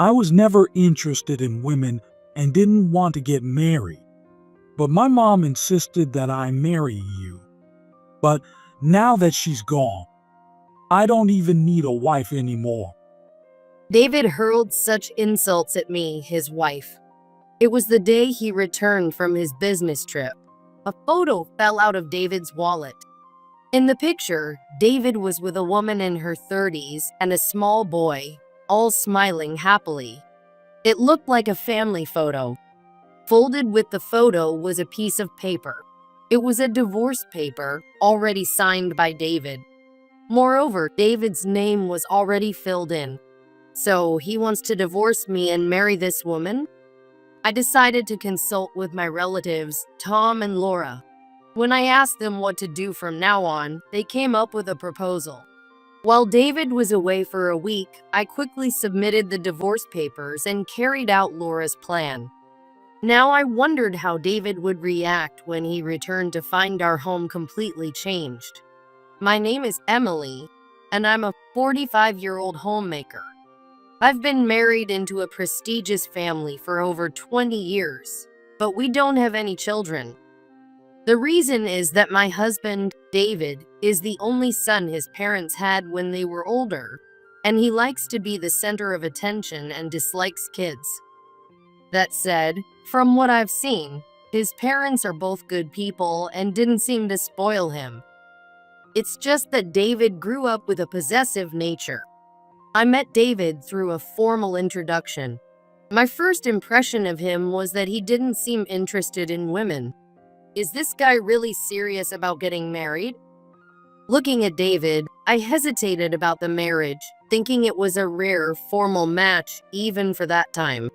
I was never interested in women and didn't want to get married. But my mom insisted that I marry you. But now that she's gone, I don't even need a wife anymore. David hurled such insults at me, his wife. It was the day he returned from his business trip. A photo fell out of David's wallet. In the picture, David was with a woman in her 30s and a small boy, all smiling happily. It looked like a family photo. Folded with the photo was a piece of paper. It was a divorce paper, already signed by David. Moreover, David's name was already filled in. So he wants to divorce me and marry this woman? I decided to consult with my relatives, Tom and Laura. When I asked them what to do from now on, they came up with a proposal. While David was away for a week, I quickly submitted the divorce papers and carried out Laura's plan. Now I wondered how David would react when he returned to find our home completely changed. My name is Emily, and I'm a 45-year-old homemaker. I've been married into a prestigious family for over 20 years, but we don't have any children. The reason is that my husband, David, is the only son his parents had when they were older, and he likes to be the center of attention and dislikes kids. That said, from what I've seen, his parents are both good people and didn't seem to spoil him. It's just that David grew up with a possessive nature. I met David through a formal introduction. My first impression of him was that he didn't seem interested in women. Is this guy really serious about getting married? Looking at David, I hesitated about the marriage, thinking it was a rare, formal match even for that time.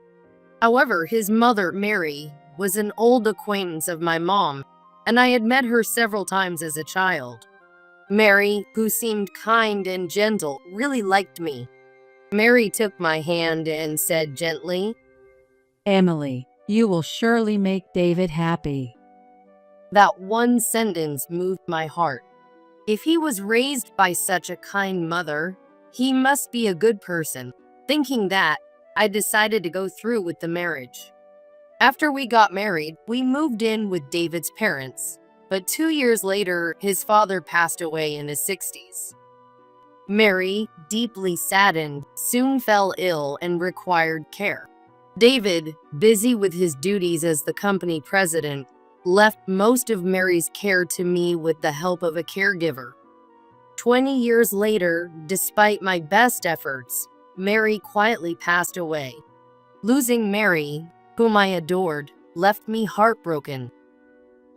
However, his mother, Mary, was an old acquaintance of my mom, and I had met her several times as a child. Mary, who seemed kind and gentle, really liked me. Mary took my hand and said gently, Emily, you will surely make David happy. That one sentence moved my heart. If he was raised by such a kind mother, he must be a good person. Thinking that, I decided to go through with the marriage. After we got married, we moved in with David's parents. But 2 years later, his father passed away in his 60s. Mary, deeply saddened, soon fell ill and required care. David, busy with his duties as the company president, left most of Mary's care to me with the help of a caregiver. 20 years later, despite my best efforts, Mary quietly passed away. Losing Mary, whom I adored, left me heartbroken.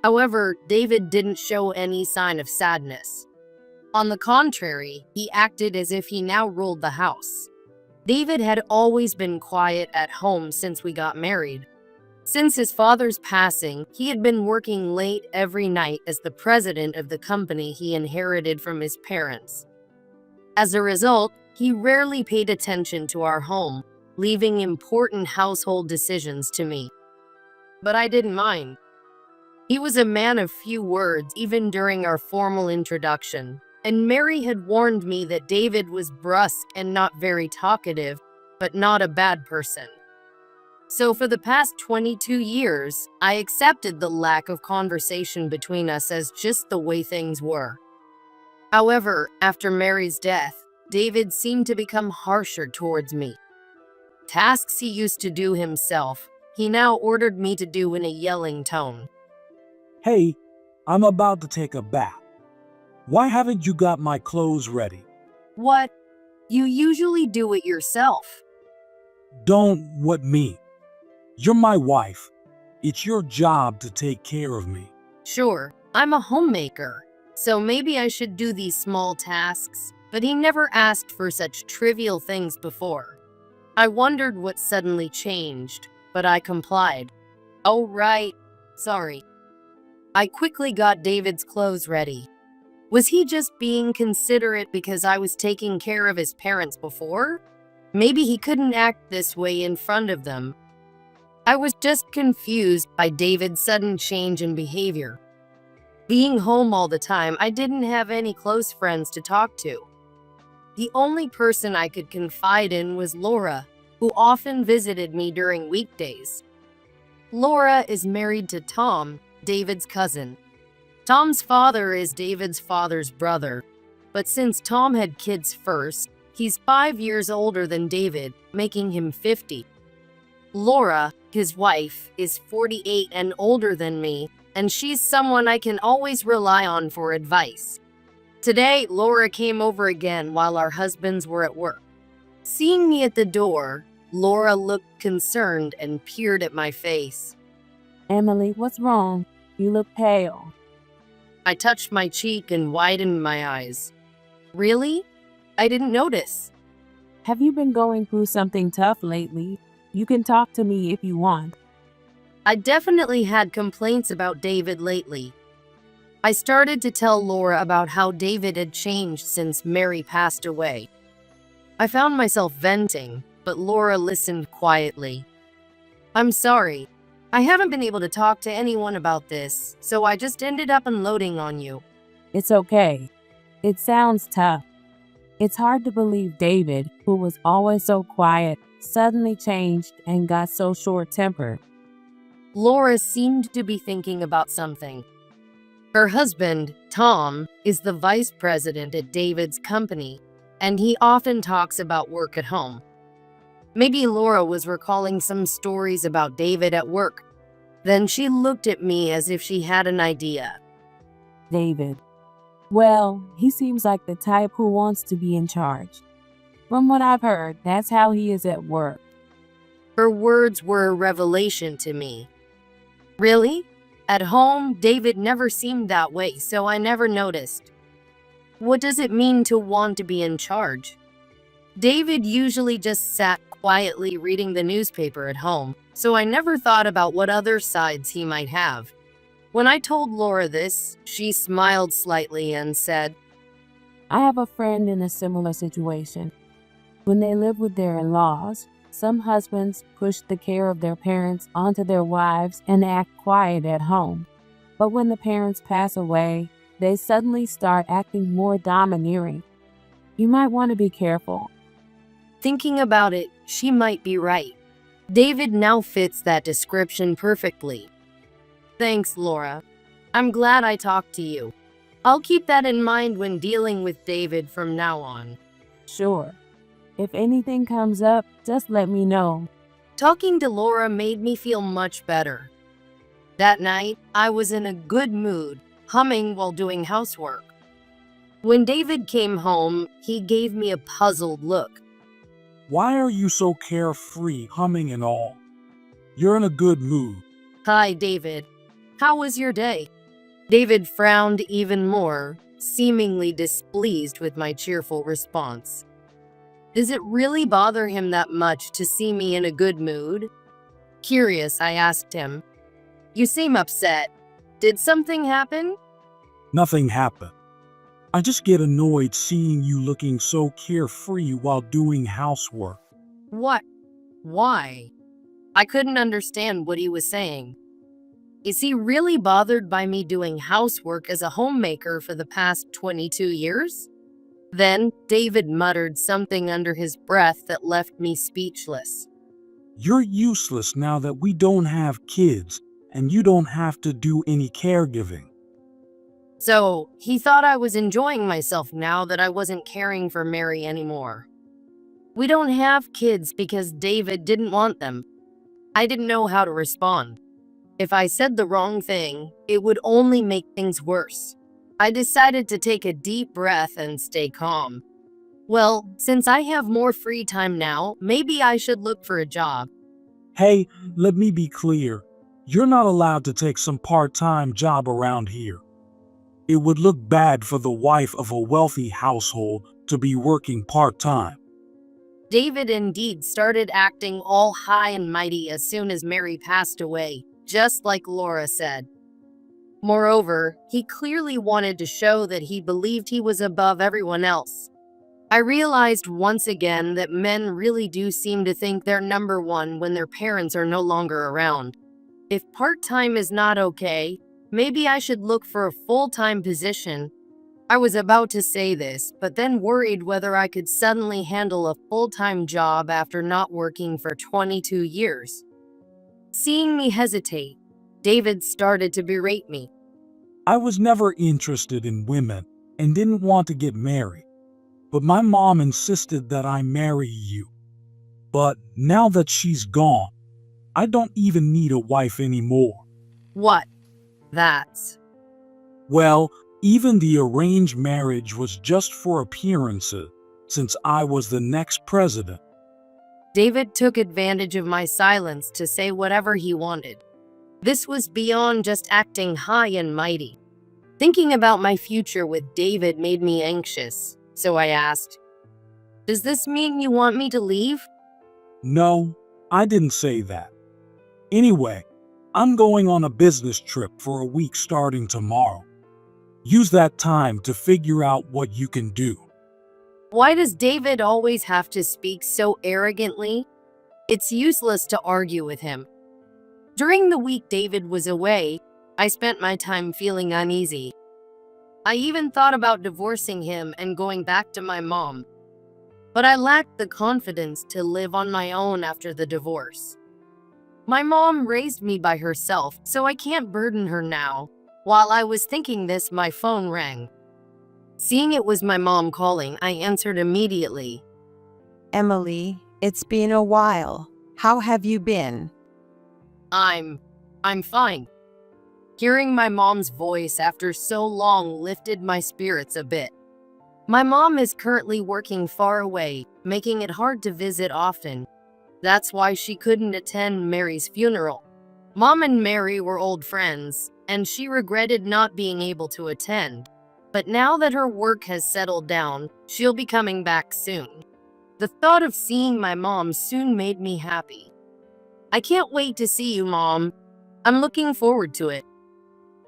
However, David didn't show any sign of sadness. On the contrary, he acted as if he now ruled the house. David had always been quiet at home since we got married. Since his father's passing, he had been working late every night as the president of the company he inherited from his parents. As a result, he rarely paid attention to our home, leaving important household decisions to me. But I didn't mind. He was a man of few words even during our formal introduction, and Mary had warned me that David was brusque and not very talkative, but not a bad person. So for the past 22 years, I accepted the lack of conversation between us as just the way things were. However, after Mary's death, David seemed to become harsher towards me. Tasks he used to do himself, he now ordered me to do in a yelling tone. Hey, I'm about to take a bath. Why haven't you got my clothes ready? What? You usually do it yourself. Don't what me. You're my wife. It's your job to take care of me. Sure, I'm a homemaker, so maybe I should do these small tasks, but he never asked for such trivial things before. I wondered what suddenly changed, but I complied. Oh, right. Sorry. I quickly got David's clothes ready. Was he just being considerate because I was taking care of his parents before? Maybe he couldn't act this way in front of them. I was just confused by David's sudden change in behavior. Being home all the time, I didn't have any close friends to talk to. The only person I could confide in was Laura, who often visited me during weekdays. Laura is married to Tom, David's cousin. Tom's father is David's father's brother, but since Tom had kids first, he's 5 years older than David, making him 50. Laura, his wife, is 48 and older than me, and she's someone I can always rely on for advice. Today, Laura came over again while our husbands were at work. Seeing me at the door, Laura looked concerned and peered at my face. Emily, what's wrong? You look pale. I touched my cheek and widened my eyes. Really? I didn't notice. Have you been going through something tough lately? You can talk to me if you want. I definitely had complaints about David lately. I started to tell Laura about how David had changed since Mary passed away. I found myself venting, but Laura listened quietly. I'm sorry. I haven't been able to talk to anyone about this, so I just ended up unloading on you. It's okay. It sounds tough. It's hard to believe David, who was always so quiet, suddenly changed and got so short-tempered. Laura seemed to be thinking about something. Her husband, Tom, is the vice president at David's company, and he often talks about work at home. Maybe Laura was recalling some stories about David at work. Then she looked at me as if she had an idea. David. Well, he seems like the type who wants to be in charge. From what I've heard, that's how he is at work. Her words were a revelation to me. Really? At home, David never seemed that way, so I never noticed. What does it mean to want to be in charge? David usually just sat quietly reading the newspaper at home, so I never thought about what other sides he might have. When I told Laura this, she smiled slightly and said, I have a friend in a similar situation. When they live with their in-laws, some husbands push the care of their parents onto their wives and act quiet at home. But when the parents pass away, they suddenly start acting more domineering. You might want to be careful. Thinking about it, she might be right. David now fits that description perfectly. Thanks, Laura. I'm glad I talked to you. I'll keep that in mind when dealing with David from now on. Sure. If anything comes up, just let me know. Talking to Laura made me feel much better. That night, I was in a good mood, humming while doing housework. When David came home, he gave me a puzzled look. Why are you so carefree, humming and all? You're in a good mood. Hi, David. How was your day? David frowned even more, seemingly displeased with my cheerful response. Does it really bother him that much to see me in a good mood? Curious, I asked him. You seem upset. Did something happen? Nothing happened. I just get annoyed seeing you looking so carefree while doing housework. What? Why? I couldn't understand what he was saying. Is he really bothered by me doing housework as a homemaker for the past 22 years? Then David muttered something under his breath that left me speechless. You're useless now that we don't have kids, and you don't have to do any caregiving. So, he thought I was enjoying myself now that I wasn't caring for Mary anymore. We don't have kids because David didn't want them. I didn't know how to respond. If I said the wrong thing, it would only make things worse. I decided to take a deep breath and stay calm. Well, since I have more free time now, maybe I should look for a job. Hey, let me be clear. You're not allowed to take some part-time job around here. It would look bad for the wife of a wealthy household to be working part-time. David indeed started acting all high and mighty as soon as Mary passed away, just like Laura said. Moreover, he clearly wanted to show that he believed he was above everyone else. I realized once again that men really do seem to think they're number one when their parents are no longer around. If part-time is not okay, maybe I should look for a full-time position. I was about to say this, but then worried whether I could suddenly handle a full-time job after not working for 22 years. Seeing me hesitate, David started to berate me. I was never interested in women and didn't want to get married, but my mom insisted that I marry you. But now that she's gone, I don't even need a wife anymore. What? That's... Well, even the arranged marriage was just for appearances, since I was the next president. David took advantage of my silence to say whatever he wanted. This was beyond just acting high and mighty. Thinking about my future with David made me anxious, so I asked, "Does this mean you want me to leave?" No, I didn't say that. Anyway, I'm going on a business trip for a week starting tomorrow. Use that time to figure out what you can do. Why does David always have to speak so arrogantly? It's useless to argue with him. During the week David was away, I spent my time feeling uneasy. I even thought about divorcing him and going back to my mom. But I lacked the confidence to live on my own after the divorce. My mom raised me by herself, so I can't burden her now. While I was thinking this, my phone rang. Seeing it was my mom calling, I answered immediately. Emily, it's been a while. How have you been? I'm fine. Hearing my mom's voice after so long lifted my spirits a bit. My mom is currently working far away, making it hard to visit often. That's why she couldn't attend Mary's funeral. Mom and Mary were old friends, and she regretted not being able to attend. But now that her work has settled down, she'll be coming back soon. The thought of seeing my mom soon made me happy. I can't wait to see you, Mom. I'm looking forward to it.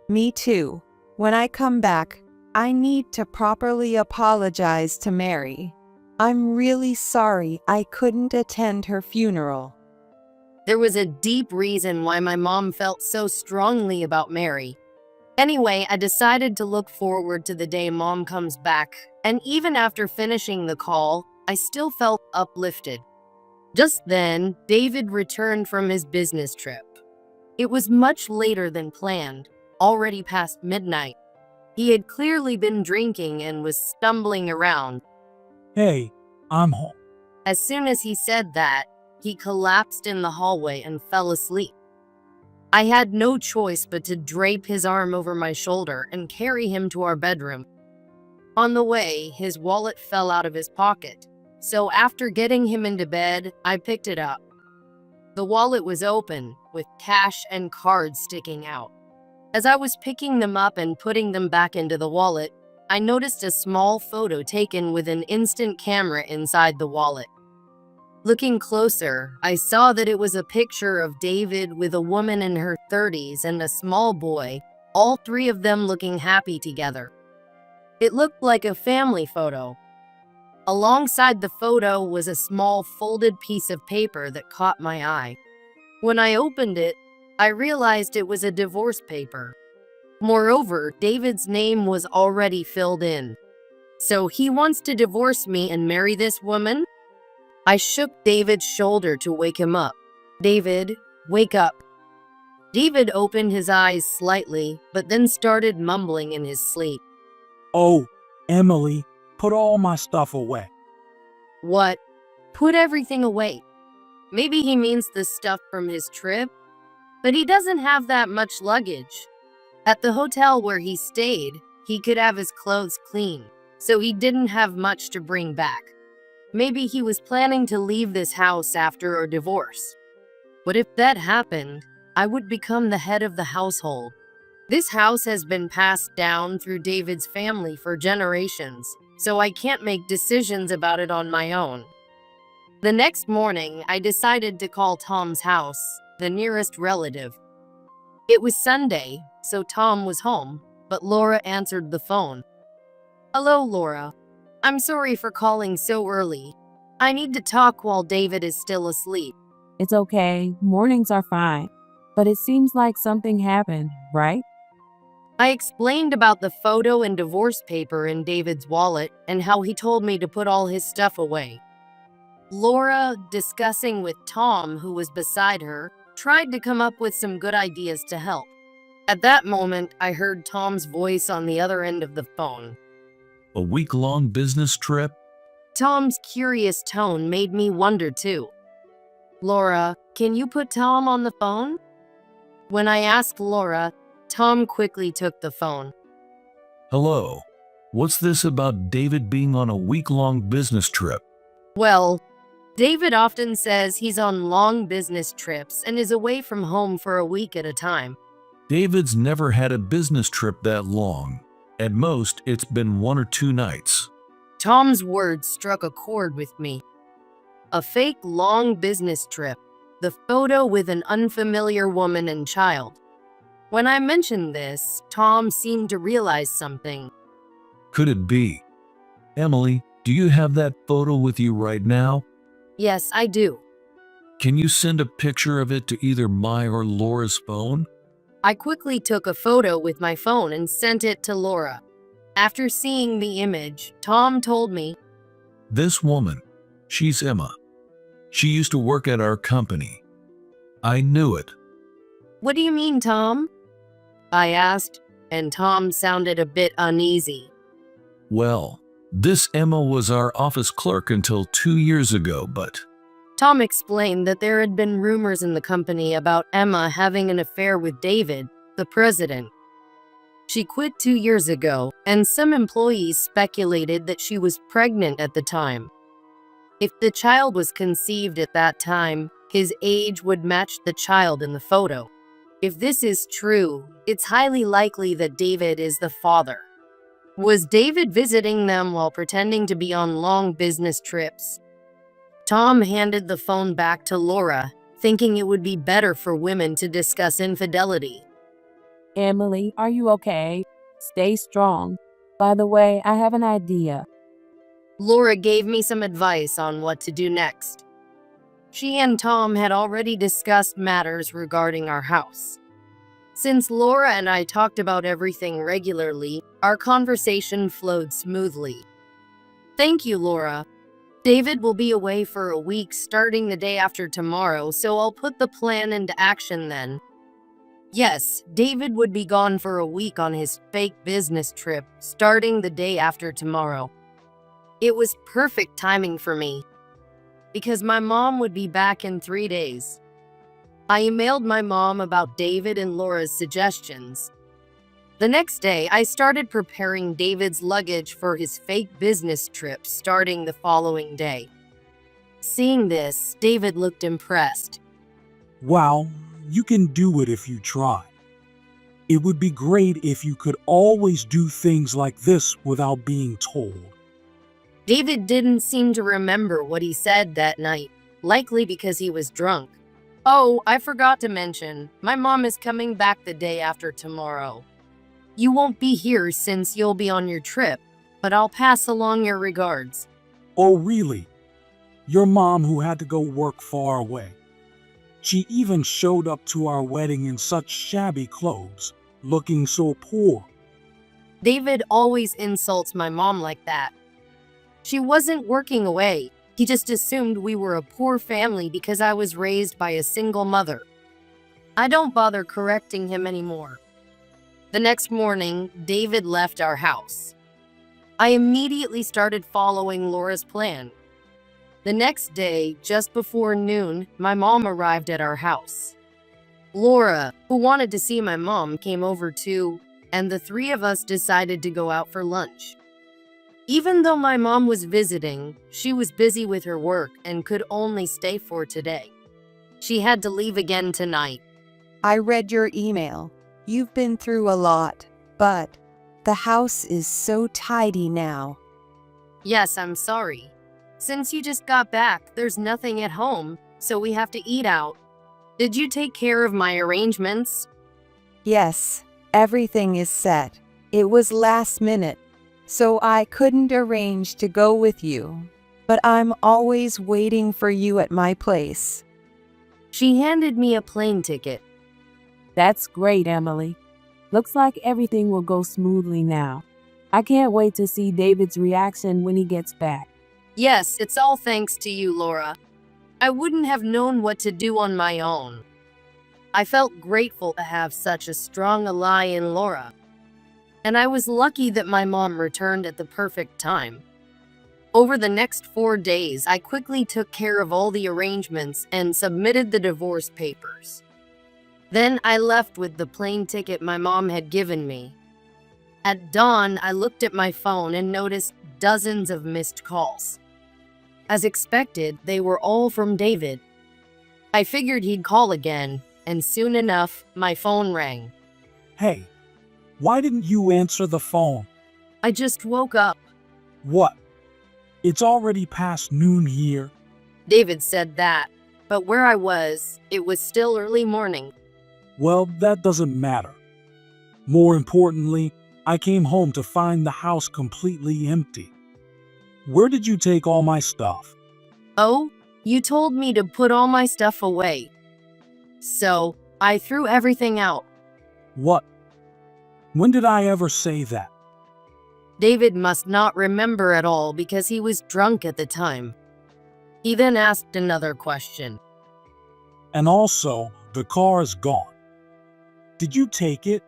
Me too. When I come back, I need to properly apologize to Mary. I'm really sorry I couldn't attend her funeral. There was a deep reason why my mom felt so strongly about Mary. Anyway, I decided to look forward to the day Mom comes back, and even after finishing the call, I still felt uplifted. Just then, David returned from his business trip. It was much later than planned, already past midnight. He had clearly been drinking and was stumbling around. Hey, I'm home. As soon as he said that, he collapsed in the hallway and fell asleep. I had no choice but to drape his arm over my shoulder and carry him to our bedroom. On the way, his wallet fell out of his pocket, so after getting him into bed, I picked it up. The wallet was open, with cash and cards sticking out. As I was picking them up and putting them back into the wallet, I noticed a small photo taken with an instant camera inside the wallet. Looking closer, I saw that it was a picture of David with a woman in her 30s and a small boy, all three of them looking happy together. It looked like a family photo. Alongside the photo was a small folded piece of paper that caught my eye. When I opened it, I realized it was a divorce paper. Moreover, David's name was already filled in. So he wants to divorce me and marry this woman? I shook David's shoulder to wake him up. David, wake up. David opened his eyes slightly, but then started mumbling in his sleep. Oh, Emily, put all my stuff away. What? Put everything away. Maybe he means the stuff from his trip? But he doesn't have that much luggage. At the hotel where he stayed, he could have his clothes clean, so he didn't have much to bring back. Maybe he was planning to leave this house after our divorce. But if that happened, I would become the head of the household. This house has been passed down through David's family for generations, so I can't make decisions about it on my own. The next morning, I decided to call Tom's house, the nearest relative. It was Sunday, so Tom was home, but Laura answered the phone. Hello, Laura. I'm sorry for calling so early. I need to talk while David is still asleep. It's okay. Mornings are fine. But it seems like something happened, right? I explained about the photo and divorce paper in David's wallet and how he told me to put all his stuff away. Laura, discussing with Tom, who was beside her, tried to come up with some good ideas to help. At that moment, I heard Tom's voice on the other end of the phone. A week-long business trip? Tom's curious tone made me wonder too. Laura, can you put Tom on the phone? When I asked Laura, Tom quickly took the phone. Hello. What's this about David being on a week-long business trip? Well, David often says he's on long business trips and is away from home for a week at a time. David's never had a business trip that long. At most, it's been 1 or 2 nights. Tom's words struck a chord with me. A fake long business trip, the photo with an unfamiliar woman and child. When I mentioned this, Tom seemed to realize something. Could it be? Emily, do you have that photo with you right now? Yes, I do. Can you send a picture of it to either my or Laura's phone? I quickly took a photo with my phone and sent it to Laura. After seeing the image, Tom told me, This woman, she's Emma. She used to work at our company. I knew it. "What do you mean, Tom?" I asked, and Tom sounded a bit uneasy. Well, this Emma was our office clerk until 2 years ago, but Tom explained that there had been rumors in the company about Emma having an affair with David, the president. She quit 2 years ago, and some employees speculated that she was pregnant at the time. If the child was conceived at that time, his age would match the child in the photo. If this is true, it's highly likely that David is the father. Was David visiting them while pretending to be on long business trips? Tom handed the phone back to Laura, thinking it would be better for women to discuss infidelity. Emily, are you okay? Stay strong. By the way, I have an idea. Laura gave me some advice on what to do next. She and Tom had already discussed matters regarding our house. Since Laura and I talked about everything regularly, our conversation flowed smoothly. Thank you, Laura. David will be away for a week starting the day after tomorrow, so I'll put the plan into action then. Yes, David would be gone for a week on his fake business trip starting the day after tomorrow. It was perfect timing for me, because my mom would be back in 3 days. I emailed my mom about David and Laura's suggestions. The next day, I started preparing David's luggage for his fake business trip starting the following day. Seeing this, David looked impressed. Wow, you can do it if you try. It would be great if you could always do things like this without being told. David didn't seem to remember what he said that night, likely because he was drunk. Oh, I forgot to mention, my mom is coming back the day after tomorrow. You won't be here since you'll be on your trip, but I'll pass along your regards. Oh, really? Your mom who had to go work far away. She even showed up to our wedding in such shabby clothes, looking so poor. David always insults my mom like that. She wasn't working away. He just assumed we were a poor family because I was raised by a single mother. I don't bother correcting him anymore. The next morning, David left our house. I immediately started following Laura's plan. The next day, just before noon, my mom arrived at our house. Laura, who wanted to see my mom, came over too, and the 3 of us decided to go out for lunch. Even though my mom was visiting, she was busy with her work and could only stay for today. She had to leave again tonight. I read your email. You've been through a lot, but the house is so tidy now. Yes, I'm sorry. Since you just got back, there's nothing at home, so we have to eat out. Did you take care of my arrangements? Yes, everything is set. It was last minute, so I couldn't arrange to go with you, but I'm always waiting for you at my place. She handed me a plane ticket. That's great, Emily. Looks like everything will go smoothly now. I can't wait to see David's reaction when he gets back. Yes, it's all thanks to you, Laura. I wouldn't have known what to do on my own. I felt grateful to have such a strong ally in Laura. And I was lucky that my mom returned at the perfect time. Over the next 4 days, I quickly took care of all the arrangements and submitted the divorce papers. Then I left with the plane ticket my mom had given me. At dawn, I looked at my phone and noticed dozens of missed calls. As expected, they were all from David. I figured he'd call again, and soon enough, my phone rang. Hey, why didn't you answer the phone? I just woke up. What? It's already past noon here. David said that, but where I was, it was still early morning. Well, that doesn't matter. More importantly, I came home to find the house completely empty. Where did you take all my stuff? Oh, you told me to put all my stuff away. So, I threw everything out. What? When did I ever say that? David must not remember at all because he was drunk at the time. He then asked another question. And also, the car is gone. Did you take it?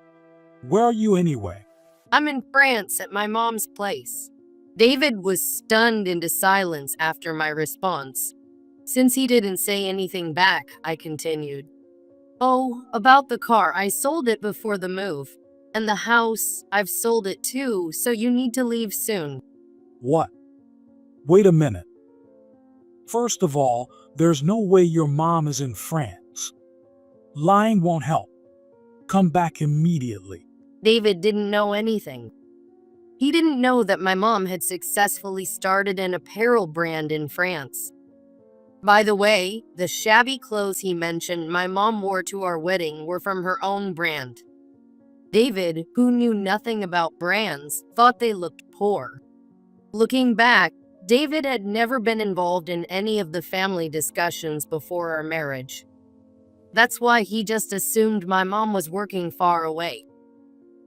Where are you anyway? I'm in France at my mom's place. David was stunned into silence after my response. Since he didn't say anything back, I continued. Oh, about the car, I sold it before the move. And the house, I've sold it too, so you need to leave soon. What? Wait a minute. First of all, there's no way your mom is in France. Lying won't help. Come back immediately. David didn't know anything. He didn't know that my mom had successfully started an apparel brand in France. By the way, the shabby clothes he mentioned my mom wore to our wedding were from her own brand. David, who knew nothing about brands, thought they looked poor. Looking back, David had never been involved in any of the family discussions before our marriage. That's why he just assumed my mom was working far away.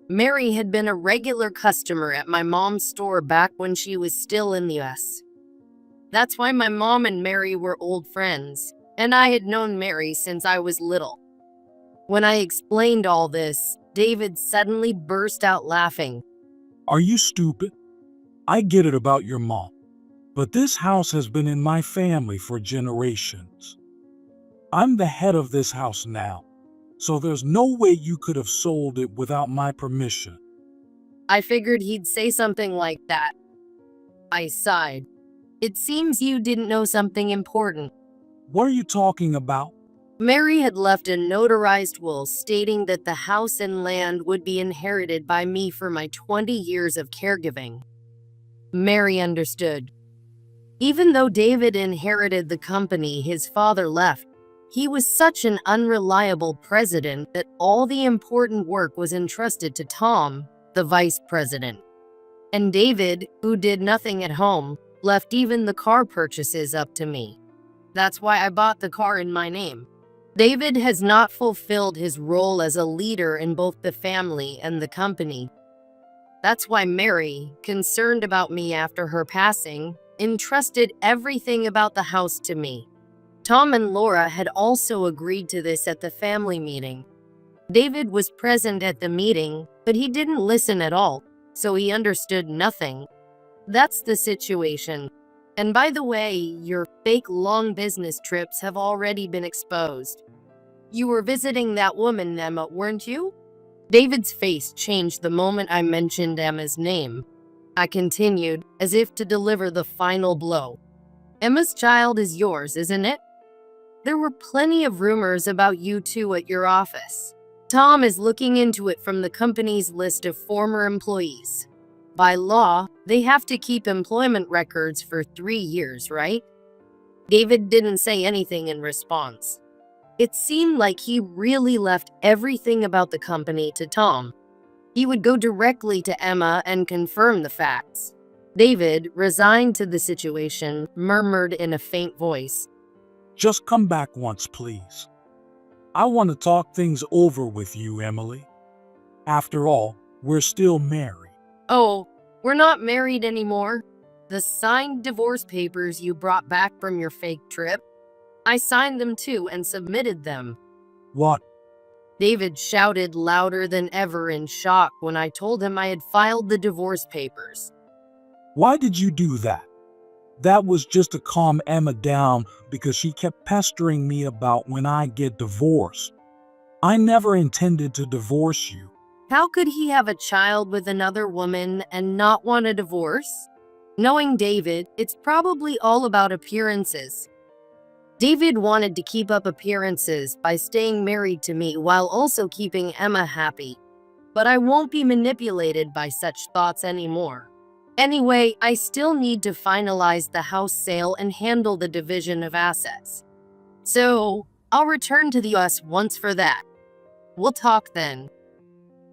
Mary had been a regular customer at my mom's store back when she was still in the US. That's why my mom and Mary were old friends, and I had known Mary since I was little. When I explained all this, David suddenly burst out laughing. Are you stupid? I get it about your mom, but this house has been in my family for generations. I'm the head of this house now, so there's no way you could have sold it without my permission. I figured he'd say something like that. I sighed. It seems you didn't know something important. What are you talking about? Mary had left a notarized will stating that the house and land would be inherited by me for my 20 years of caregiving. Mary understood. Even though David inherited the company his father left, he was such an unreliable president that all the important work was entrusted to Tom, the vice president. And David, who did nothing at home, left even the car purchases up to me. That's why I bought the car in my name. David has not fulfilled his role as a leader in both the family and the company. That's why Mary, concerned about me after her passing, entrusted everything about the house to me. Tom and Laura had also agreed to this at the family meeting. David was present at the meeting, but he didn't listen at all, so he understood nothing. That's the situation. And by the way, your fake long business trips have already been exposed. You were visiting that woman, Emma, weren't you? David's face changed the moment I mentioned Emma's name. I continued, as if to deliver the final blow. Emma's child is yours, isn't it? There were plenty of rumors about you two at your office. Tom is looking into it from the company's list of former employees. By law, they have to keep employment records for 3 years, right? David didn't say anything in response. It seemed like he really left everything about the company to Tom. He would go directly to Emma and confirm the facts. David, resigned to the situation, murmured in a faint voice, Just come back once, please. I want to talk things over with you, Emily. After all, we're still married. Oh, we're not married anymore. The signed divorce papers you brought back from your fake trip, I signed them too and submitted them. What? David shouted louder than ever in shock when I told him I had filed the divorce papers. Why did you do that? That was just to calm Emma down because she kept pestering me about when I get divorced. I never intended to divorce you. How could he have a child with another woman and not want a divorce? Knowing David, it's probably all about appearances. David wanted to keep up appearances by staying married to me while also keeping Emma happy. But I won't be manipulated by such thoughts anymore. Anyway, I still need to finalize the house sale and handle the division of assets. So, I'll return to the US once for that. We'll talk then.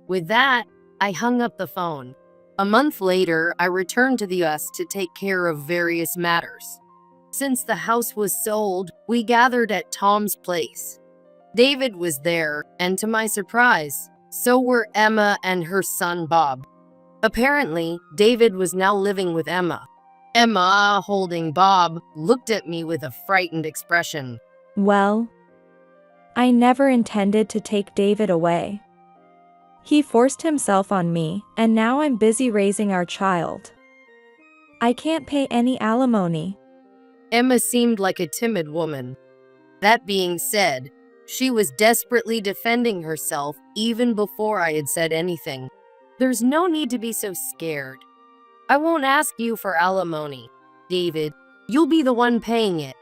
With that, I hung up the phone. A month later, I returned to the US to take care of various matters. Since the house was sold, we gathered at Tom's place. David was there, and to my surprise, so were Emma and her son Bob. Apparently, David was now living with Emma. Emma, holding Bob, looked at me with a frightened expression. Well, I never intended to take David away. He forced himself on me, and now I'm busy raising our child. I can't pay any alimony. Emma seemed like a timid woman. That being said, she was desperately defending herself even before I had said anything. There's no need to be so scared. I won't ask you for alimony, David. You'll be the one paying it.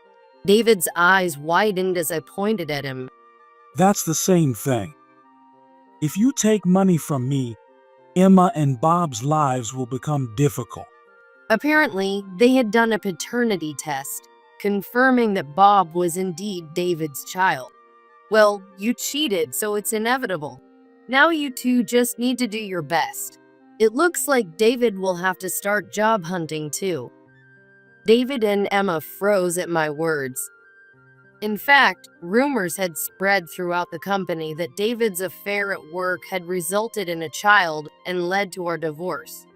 David's eyes widened as I pointed at him. That's the same thing. If you take money from me, Emma and Bob's lives will become difficult. Apparently, they had done a paternity test, confirming that Bob was indeed David's child. Well, you cheated, so it's inevitable. Now you two just need to do your best. It looks like David will have to start job hunting too. David and Emma froze at my words. In fact, rumors had spread throughout the company that David's affair at work had resulted in a child and led to our divorce.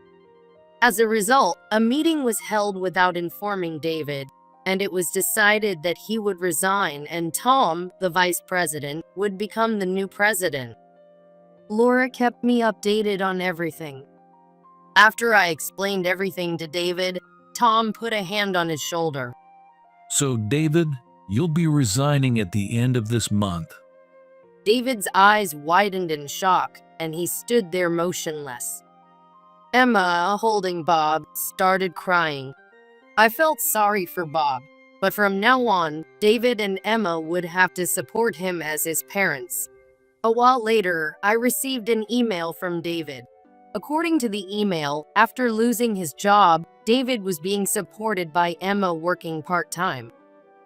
As a result, a meeting was held without informing David, and it was decided that he would resign and Tom, the vice president, would become the new president. Laura kept me updated on everything. After I explained everything to David, Tom put a hand on his shoulder. So, David, you'll be resigning at the end of this month. David's eyes widened in shock, and he stood there motionless. Emma, holding Bob, started crying. I felt sorry for Bob, but from now on, David and Emma would have to support him as his parents. A while later, I received an email from David. According to the email, after losing his job, David was being supported by Emma working part-time.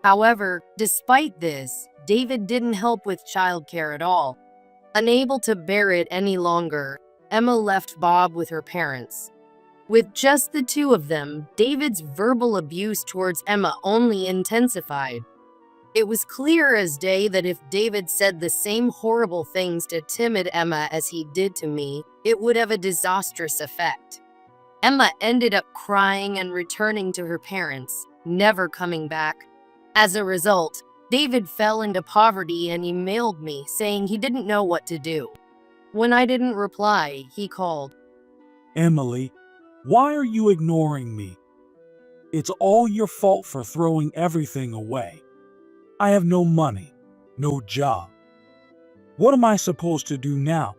However, despite this, David didn't help with childcare at all. Unable to bear it any longer, Emma left Bob with her parents. With just the two of them, David's verbal abuse towards Emma only intensified. It was clear as day that if David said the same horrible things to timid Emma as he did to me, it would have a disastrous effect. Emma ended up crying and returning to her parents, never coming back. As a result, David fell into poverty and emailed me saying he didn't know what to do. When I didn't reply, he called. Emily, why are you ignoring me? It's all your fault for throwing everything away. I have no money, no job. What am I supposed to do now?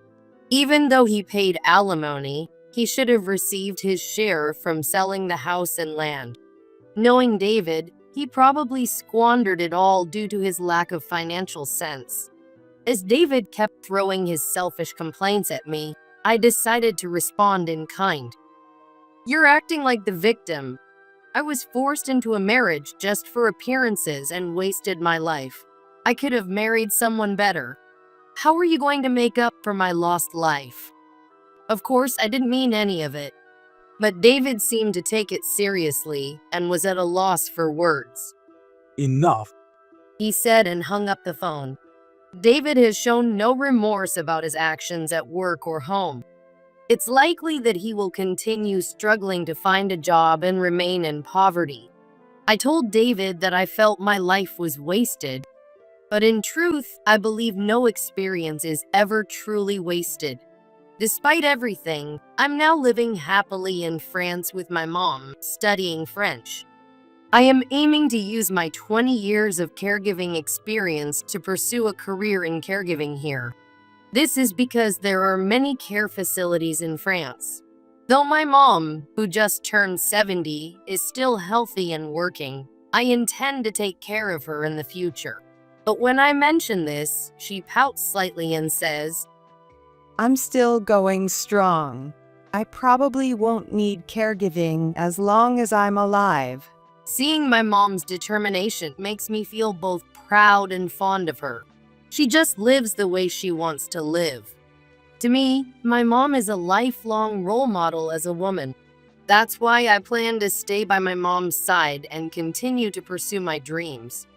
Even though he paid alimony, he should have received his share from selling the house and land. Knowing David, he probably squandered it all due to his lack of financial sense. As David kept throwing his selfish complaints at me, I decided to respond in kind. You're acting like the victim. I was forced into a marriage just for appearances and wasted my life. I could have married someone better. How are you going to make up for my lost life? Of course, I didn't mean any of it. But David seemed to take it seriously and was at a loss for words. Enough. He said and hung up the phone. David has shown no remorse about his actions at work or home. It's likely that he will continue struggling to find a job and remain in poverty. I told David that I felt my life was wasted, but in truth, I believe no experience is ever truly wasted. Despite everything, I'm now living happily in France with my mom, studying French. I am aiming to use my 20 years of caregiving experience to pursue a career in caregiving here. This is because there are many care facilities in France. Though my mom, who just turned 70, is still healthy and working, I intend to take care of her in the future. But when I mention this, she pouts slightly and says, I'm still going strong. I probably won't need caregiving as long as I'm alive. Seeing my mom's determination makes me feel both proud and fond of her. She just lives the way she wants to live. To me, my mom is a lifelong role model as a woman. That's why I plan to stay by my mom's side and continue to pursue my dreams.